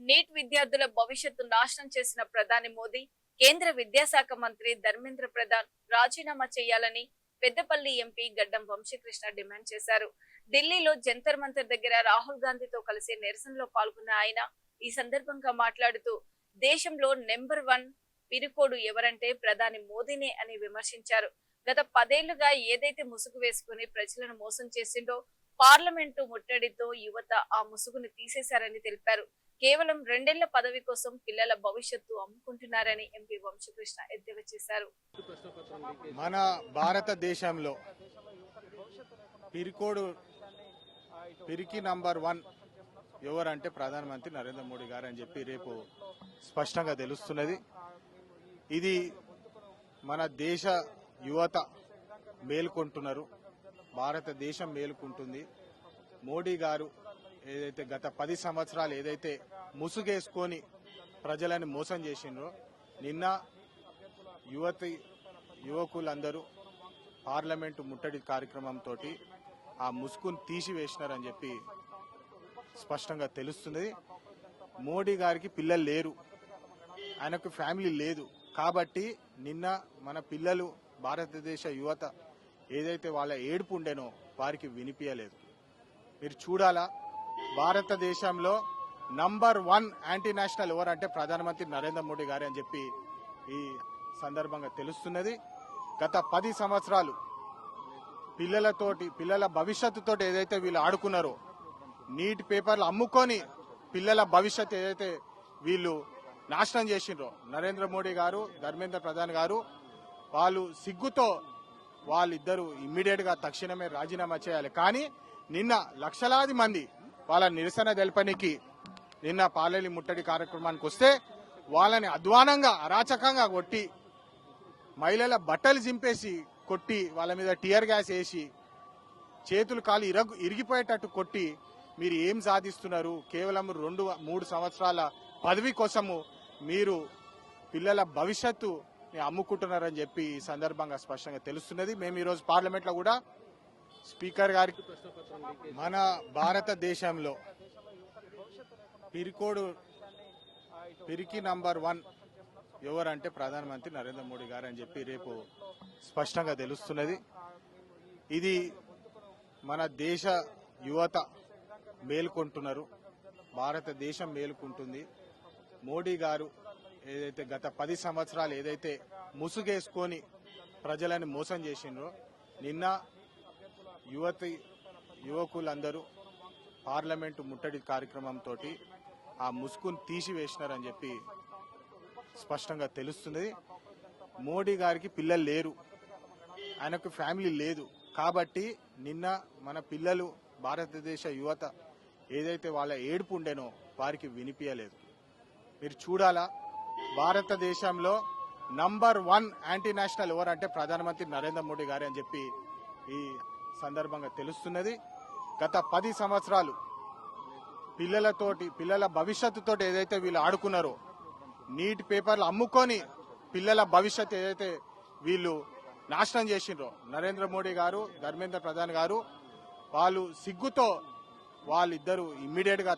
Neat విద్యార్థుల భవిష్యత్తు నాశనం చేసిన ప్రధాని మోదీ కేంద్ర విద్యాశాఖ మంత్రి ధర్మేంద్ర ప్రధాన్ రాజీనామా చేయాలని పెద్దపల్లి ఎంపీ గడ్డం వంశీకృష్ణ డిమాండ్ చేశారు. ఢిల్లీలో జంతర్ మంతర్ దగ్గర రాహుల్ గాంధీతో కలిసి నిరసనలో పాల్గొన్న ఆయన ఈ సందర్భంగా మాట్లాడుతూ దేశంలో నెంబర్ 1 పిరికోడు ఎవరంటే ప్రధాని మోదీనే అని విమర్శించారు. గత 10 ఏళ్లుగా ఏదైతే ముసుగు వేసుకుని ప్రజలను మోసం చేసిండో పార్లమెంటు ముట్టడితో యువత ఆ ముసుగును తీసేశారని తెలిపారు. కేవలం 2 ఏళ్ల పదవి కోసం పిల్లల భవిష్యత్తు అమ్ముకుంటున్నారని ఎంపీ వంశీకృష్ణ ఎద్దేవా చేశారు. మన భారతదేశంలో పిరికి నంబర్ 1 ఎవరంటే ప్రధానమంత్రి నరేంద్ర మోడీ గారు అని చెప్పి రేపు స్పష్టంగా తెలుస్తున్నది. ఇది మన దేశ యువత మేల్కొంటున్నారు, భారతదేశం మేల్కొంటుంది. మోడీ గారు ఏదైతే గత 10 సంవత్సరాలు ఏదైతే ముసుగేసుకొని ప్రజలను మోసం చేసిండ్రో, నిన్న యువకులందరూ పార్లమెంటు ముట్టడి కార్యక్రమంతో ఆ ముసుగును తీసివేసినారని చెప్పి స్పష్టంగా తెలుస్తున్నది. మోడీ గారికి పిల్లలు లేరు, ఆయనకు ఫ్యామిలీ లేదు. కాబట్టి నిన్న మన పిల్లలు, భారతదేశ యువత ఏదైతే వాళ్ళ ఏడుపు ఉండేనో వారికి వినిపించలేదు. మీరు చూడాలా, భారతదేశంలో నంబర్ 1 యాంటీ నేషనల్ ఎవరంటే ప్రధానమంత్రి నరేంద్ర మోడీ గారు అని చెప్పి ఈ సందర్భంగా తెలుస్తున్నది. గత 10 సంవత్సరాలు పిల్లల భవిష్యత్తుతోటి ఏదైతే వీళ్ళు ఆడుకున్నారో, నీట్ పేపర్లు అమ్ముకొని పిల్లల భవిష్యత్తు ఏదైతే వీళ్ళు నాశనం చేసిండ్రో, నరేంద్ర మోడీ గారు, ధర్మేంద్ర ప్రధాన్ గారు, వాళ్ళు సిగ్గుతో వాళ్ళిద్దరూ ఇమ్మీడియట్ గా తక్షణమే రాజీనామా చేయాలి. కానీ నిన్న లక్షలాది మంది వాళ్ళ నిరసన తెలపనికి నిన్న పార్లమెంట్ ముట్టడి కార్యక్రమానికి వస్తే వాళ్ళని అధ్వానంగా, అరాచకంగా కొట్టి, మహిళల బట్టలు చింపేసి కొట్టి, వాళ్ళ మీద టియర్ గ్యాస్ వేసి, చేతులు కాలు ఇరిగిపోయేటట్టు కొట్టి, మీరు ఏం సాధిస్తున్నారు? కేవలం 2-3 సంవత్సరాల పదవి కోసము మీరు పిల్లల భవిష్యత్తు అమ్ముకుంటున్నారని చెప్పి ఈ సందర్భంగా స్పష్టంగా తెలుస్తున్నది. మేము ఈరోజు పార్లమెంట్ లో కూడా స్పీకర్ గారికి మన భారతదేశంలో పిరికి నంబర్ 1 ఎవరంటే ప్రధానమంత్రి నరేంద్ర మోడీ గారు అని చెప్పి రేపు స్పష్టంగా తెలుస్తున్నది. ఇది మన దేశ యువత మేల్కొంటున్నారు, భారతదేశం మేల్కొంటుంది. మోడీ గారు ఏదైతే గత 10 సంవత్సరాలు ఏదైతే ముసుగేసుకొని ప్రజలను మోసం చేసిండ్రో, నిన్న యువకులందరూ పార్లమెంటు ముట్టడి కార్యక్రమంతో ఆ ముసుగును తీసివేసినారని చెప్పి స్పష్టంగా తెలుస్తున్నది. మోడీ గారికి పిల్లలు లేరు, ఆయనకు ఫ్యామిలీ లేదు. కాబట్టి నిన్న మన పిల్లలు, భారతదేశ యువత ఏదైతే వాళ్ళ ఏడుపు ఉండేనో వారికి వినిపించలేదు. మీరు చూడాలా, భారతదేశంలో నంబర్ 1 యాంటీ నేషనల్ ఎవరంటే ప్రధానమంత్రి నరేంద్ర మోడీ గారు అని చెప్పి ఈ సందర్భంగా తెలుస్తున్నది. గత 10 సంవత్సరాలు పిల్లల భవిష్యత్తుతోటి ఏదైతే వీళ్ళు ఆడుకున్నారో, నీట్ పేపర్లు అమ్ముకొని పిల్లల భవిష్యత్తు ఏదైతే వీళ్ళు నాశనం చేసిండ్రో, నరేంద్ర మోడీ గారు, ధర్మేంద్ర ప్రధాన్ గారు, వాళ్ళు సిగ్గుతో వాళ్ళిద్దరూ ఇమ్మీడియట్ గా